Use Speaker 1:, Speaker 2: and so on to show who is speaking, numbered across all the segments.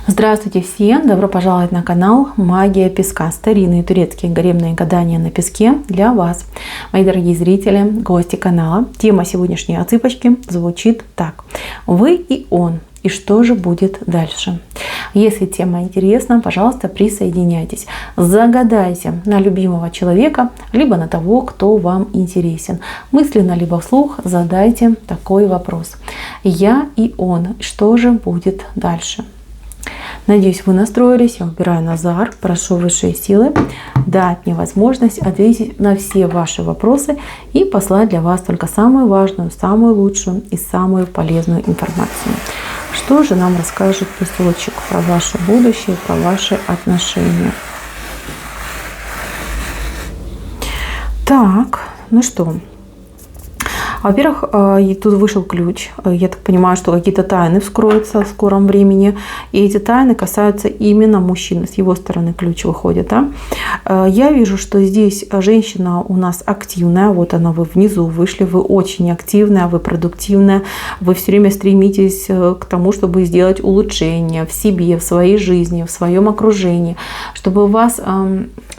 Speaker 1: Здравствуйте всем! Добро пожаловать на канал Магия Песка. Старинные турецкие гаремные гадания на песке для вас. Мои дорогие зрители, гости канала. Тема сегодняшней отсыпочки звучит так. Вы и он. И что же будет дальше? Если тема интересна, пожалуйста, присоединяйтесь. Загадайте на любимого человека, либо на того, кто вам интересен. Мысленно, либо вслух задайте такой вопрос. Я и он. Что же будет дальше? Надеюсь, вы настроились. Я убираю Назар. Прошу высшие силы дать мне возможность ответить на все ваши вопросы и послать для вас только самую важную, самую лучшую и самую полезную информацию. Что же нам расскажет песочек про ваше будущее, про ваши отношения? Так, ну что? Во-первых, тут вышел ключ. Я так понимаю, что какие-то тайны вскроются в скором времени. И эти тайны касаются именно мужчины. С его стороны ключ выходит. Да? Я вижу, что здесь женщина у нас активная. Вот она, вы внизу вышли. Вы очень активная, вы продуктивная. Вы все время стремитесь к тому, чтобы сделать улучшения в себе, в своей жизни, в своем окружении. Чтобы у вас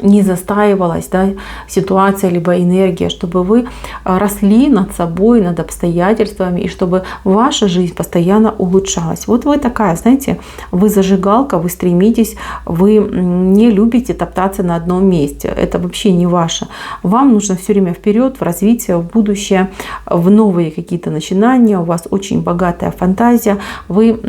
Speaker 1: не застаивалась, да, ситуация либо энергия. Чтобы вы росли над собой, над обстоятельствами, и чтобы ваша жизнь постоянно улучшалась. Вот вы такая, знаете, вы зажигалка, вы стремитесь, вы не любите топтаться на одном месте. Это вообще не ваше. Вам нужно все время вперед, в развитие, в будущее, в новые какие-то начинания. У вас очень богатая фантазия. Вы,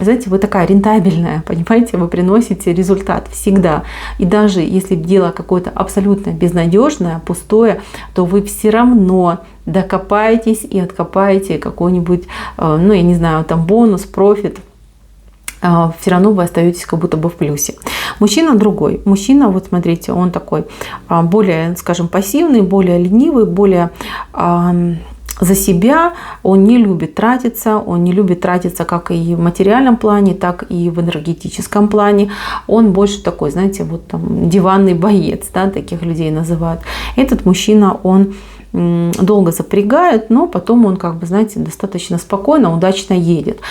Speaker 1: знаете, вы такая рентабельная, понимаете, вы приносите результат всегда. И даже если дело какое-то абсолютно безнадежное, пустое, то вы все равно докопаетесь и откопаете какой-нибудь, ну, я не знаю, там бонус, профит. Все равно вы остаетесь как будто бы в плюсе. Мужчина другой. Мужчина, вот смотрите, он такой более, скажем, пассивный, более ленивый, более за себя. Он не любит тратиться. Он не любит тратиться как и в материальном плане, так и в энергетическом плане. Он больше такой, знаете, вот там диванный боец, да, таких людей называют. Этот мужчина, он долго запрягает, но потом он, как бы, знаете, достаточно спокойно, удачно едет.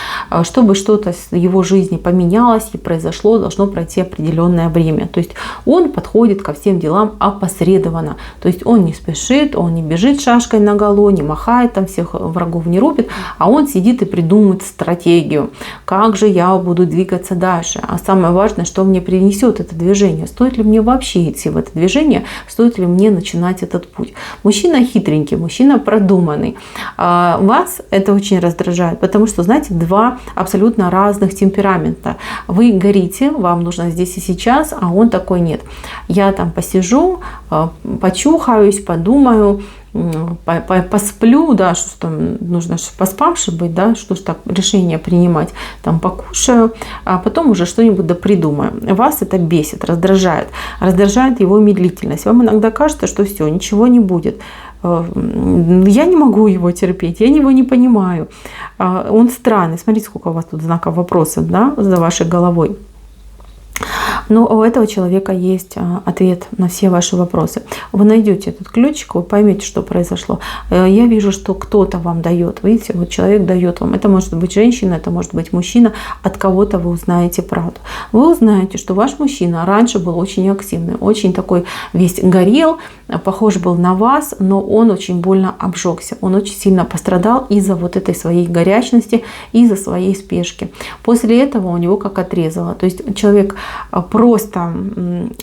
Speaker 1: Чтобы что-то в его жизни поменялось и произошло, должно пройти определенное время. То есть он подходит ко всем делам опосредованно. То есть он не спешит, он не бежит шашкой наголо, не махает, там всех врагов не рубит, а он сидит и придумывает стратегию. Как же я буду двигаться дальше? А самое важное, что мне принесет это движение? Стоит ли мне вообще идти в это движение? Стоит ли мне начинать этот путь? Мужчина хитренький, мужчина продуманный. Вас это очень раздражает, потому что, знаете, два абсолютно разных темперамента. Вы горите, вам нужно здесь и сейчас, а он такой: нет. Я там посижу, почухаюсь, подумаю, посплю, да, что там нужно поспавши быть, да, что ж так решение принимать, там покушаю, а потом уже что-нибудь допридумаю. Вас это бесит, раздражает его медлительность. Вам иногда кажется, что все, ничего не будет. Я не могу его терпеть, я его не понимаю. Он странный. Смотрите, сколько у вас тут знаков вопроса, да, за вашей головой. Но у этого человека есть ответ на все ваши вопросы. Вы найдете этот ключик, вы поймете, что произошло. Я вижу, что кто-то вам дает. Видите, вот человек дает вам. Это может быть женщина, это может быть мужчина. От кого-то вы узнаете правду. Вы узнаете, что ваш мужчина раньше был очень активный, очень такой весь горел, похож был на вас, но он очень больно обжегся. Он очень сильно пострадал из-за вот этой своей горячности, из-за своей спешки. После этого у него как отрезало. То есть человек просто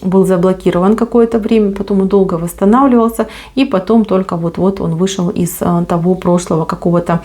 Speaker 1: был заблокирован какое-то время, потом он долго восстанавливался, и потом только вот-вот он вышел из того прошлого какого-то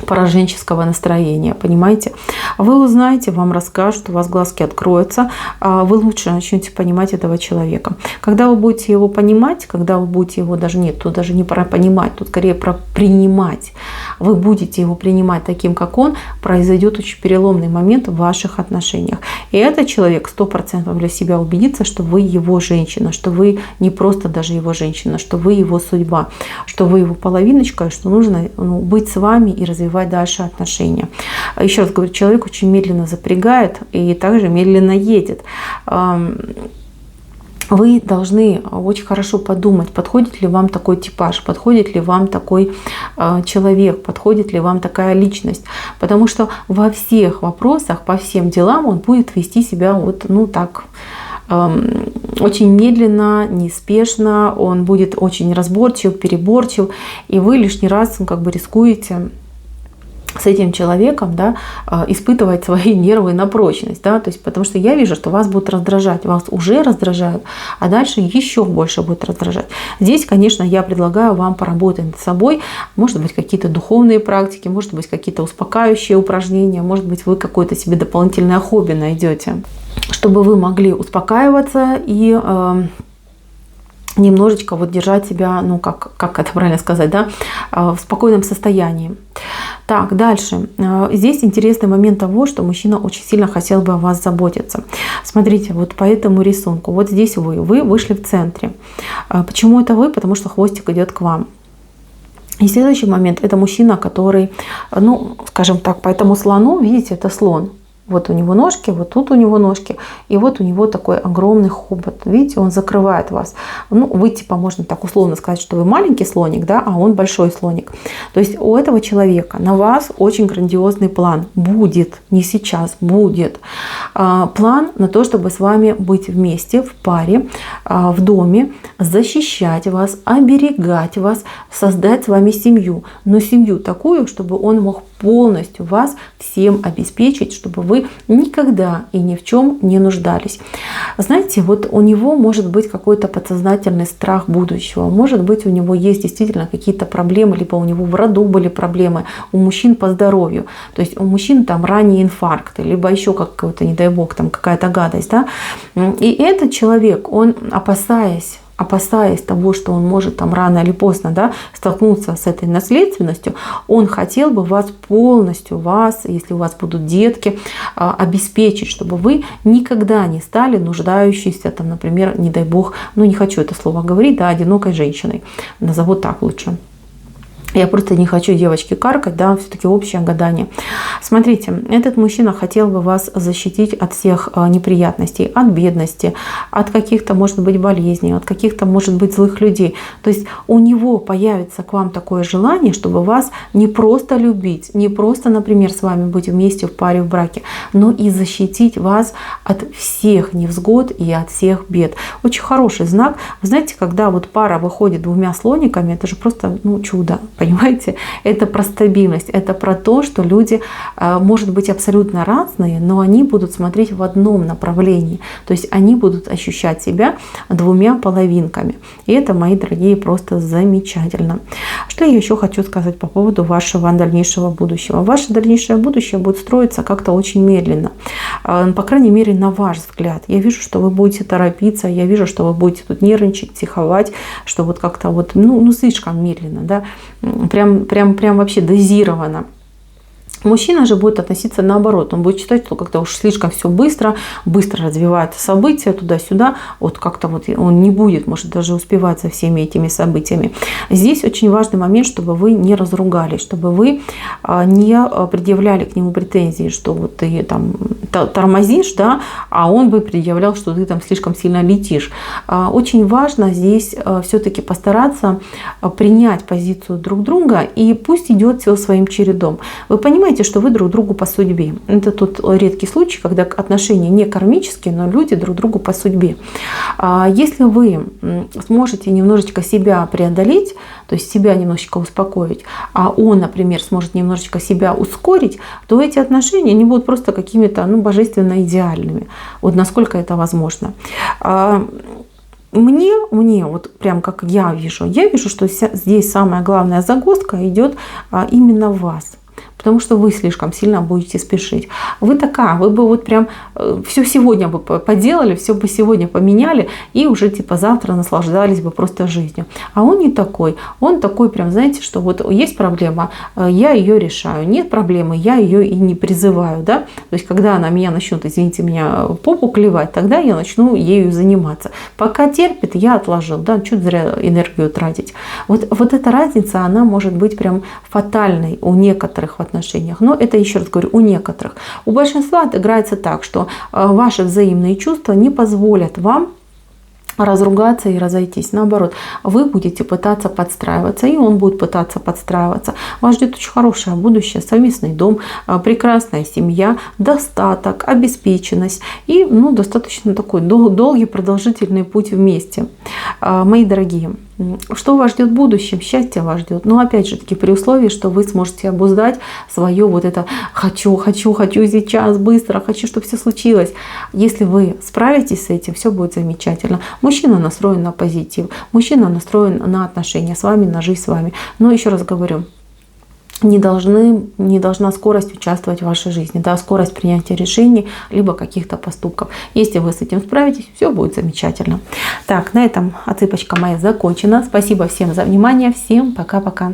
Speaker 1: пораженческого настроения, понимаете? Вы узнаете, вам расскажут, у вас глазки откроются, вы лучше начнете понимать этого человека. Когда вы будете его понимать, когда вы будете его тут даже не про понимать, тут скорее про принимать. Вы будете его принимать таким, как он, произойдет очень переломный момент в ваших отношениях. И этот человек 100% для себя убедится, что вы его женщина, что вы не просто даже его женщина, что вы его судьба, что вы его половиночка, и что нужно быть с вами и развивать дальше отношения. Еще раз говорю, человек очень медленно запрягает и также медленно едет. вы должны очень хорошо подумать, подходит ли вам такой типаж, подходит ли вам такой человек, подходит ли вам такая личность. Потому что во всех вопросах, по всем делам он будет вести себя вот, ну так, очень медленно, неспешно, он будет очень разборчив, переборчив, и вы лишний раз как бы рискуете с этим человеком, да, испытывать свои нервы на прочность, да, то есть, потому что я вижу, что вас будут раздражать, вас уже раздражают, а дальше еще больше будет раздражать. Здесь, конечно, я предлагаю вам поработать над собой, может быть, какие-то духовные практики, может быть, какие-то успокаивающие упражнения, может быть, вы какое-то себе дополнительное хобби найдете, чтобы вы могли успокаиваться и немножечко вот держать себя, ну как это правильно сказать, да, в спокойном состоянии. Так, дальше. Здесь интересный момент того, что мужчина очень сильно хотел бы о вас заботиться. Смотрите, вот по этому рисунку. Вот здесь вы вышли в центре. Почему это вы? Потому что хвостик идет к вам. И следующий момент – это мужчина, который, ну, скажем так, по этому слону, видите, это слон. Вот у него ножки, вот тут у него ножки, и вот у него такой огромный хобот. Видите, он закрывает вас. Ну, вы типа, можно так условно сказать, что вы маленький слоник, да, а он большой слоник. То есть у этого человека на вас очень грандиозный план. Будет, не сейчас, будет. План на то, чтобы с вами быть вместе, в паре, в доме, защищать вас, оберегать вас, создать с вами семью. Но семью такую, чтобы он мог полностью вас всем обеспечить, чтобы вы никогда и ни в чем не нуждались. Знаете, вот у него может быть какой-то подсознательный страх будущего, может быть, у него есть действительно какие-то проблемы, либо у него в роду были проблемы, у мужчин по здоровью, то есть у мужчин там ранние инфаркты, либо еще какой-то, не дай бог, там какая-то гадость, да? И этот человек, он опасаясь того, что он может там рано или поздно, да, столкнуться с этой наследственностью, он хотел бы вас полностью, если у вас будут детки, обеспечить, чтобы вы никогда не стали нуждающейся, там, например, не дай бог, ну не хочу это слово говорить, да, одинокой женщиной, назову так лучше. Я просто не хочу, девочки, каркать, да, все-таки общее гадание. Смотрите, этот мужчина хотел бы вас защитить от всех неприятностей, от бедности, от каких-то, может быть, болезней, от каких-то, может быть, злых людей. То есть у него появится к вам такое желание, чтобы вас не просто любить, не просто, например, с вами быть вместе в паре, в браке, но и защитить вас от всех невзгод и от всех бед. Очень хороший знак. Вы знаете, когда вот пара выходит двумя слониками, это же просто, ну, чудо. Понимаете, это про стабильность, это про то, что люди, может быть, абсолютно разные, но они будут смотреть в одном направлении. То есть они будут ощущать себя двумя половинками. И это, мои дорогие, просто замечательно. Что я еще хочу сказать по поводу вашего дальнейшего будущего. Ваше дальнейшее будущее будет строиться как-то очень медленно. По крайней мере, на ваш взгляд. Я вижу, что вы будете торопиться, я вижу, что вы будете тут нервничать, психовать, что вот как-то вот, ну слишком медленно, да. Прям вообще дозировано. Мужчина же будет относиться наоборот. Он будет считать, что как-то уж слишком все быстро развиваются события туда-сюда. Вот как-то вот он не будет, может, даже успевать за всеми этими событиями. Здесь очень важный момент, чтобы вы не разругались, чтобы вы не предъявляли к нему претензии, что вот ты там тормозишь, да, а он бы предъявлял, что ты там слишком сильно летишь. Очень важно здесь все-таки постараться принять позицию друг друга, и пусть идет все своим чередом. Вы понимаете, что вы друг другу по судьбе. Это тут редкий случай, когда отношения не кармические, но люди друг другу по судьбе. Если вы сможете немножечко себя преодолеть, то есть себя немножечко успокоить, а он, например, сможет немножечко себя ускорить, то эти отношения не будут просто какими-то, ну, божественно идеальными. Вот насколько это возможно. Мне вот прям как я вижу, что здесь самая главная загвоздка идет именно в вас. Потому что вы слишком сильно будете спешить. Вы вы бы вот прям все сегодня бы поделали, все бы сегодня поменяли, и уже типа завтра наслаждались бы просто жизнью. А он не такой. Он такой прям, знаете, что вот есть проблема, я ее решаю. Нет проблемы, я ее и не призываю. Да? То есть когда она меня начнет, извините меня, попу клевать, тогда я начну ею заниматься. Пока терпит, я отложил. Да? Чуть зря энергию тратить. Вот эта разница, она может быть прям фатальной у некоторых в отношениях. Но это, еще раз говорю, у некоторых. У большинства отыграется так, что ваши взаимные чувства не позволят вам разругаться и разойтись. Наоборот, вы будете пытаться подстраиваться, и он будет пытаться подстраиваться. Вас ждет очень хорошее будущее, совместный дом, прекрасная семья, достаток, обеспеченность и достаточно такой долгий продолжительный путь вместе. Мои дорогие, что вас ждет в будущем? Счастье вас ждет. Но опять же таки при условии, что вы сможете обуздать свое вот это хочу сейчас, быстро, хочу, чтобы все случилось. Если вы справитесь с этим, все будет замечательно. Мужчина настроен на позитив, мужчина настроен на отношения с вами, на жизнь с вами. Но еще раз говорю, не должна скорость участвовать в вашей жизни, да, скорость принятия решений, либо каких-то поступков. Если вы с этим справитесь, все будет замечательно. Так, на этом отсыпочка моя закончена. Спасибо всем за внимание. Всем пока-пока.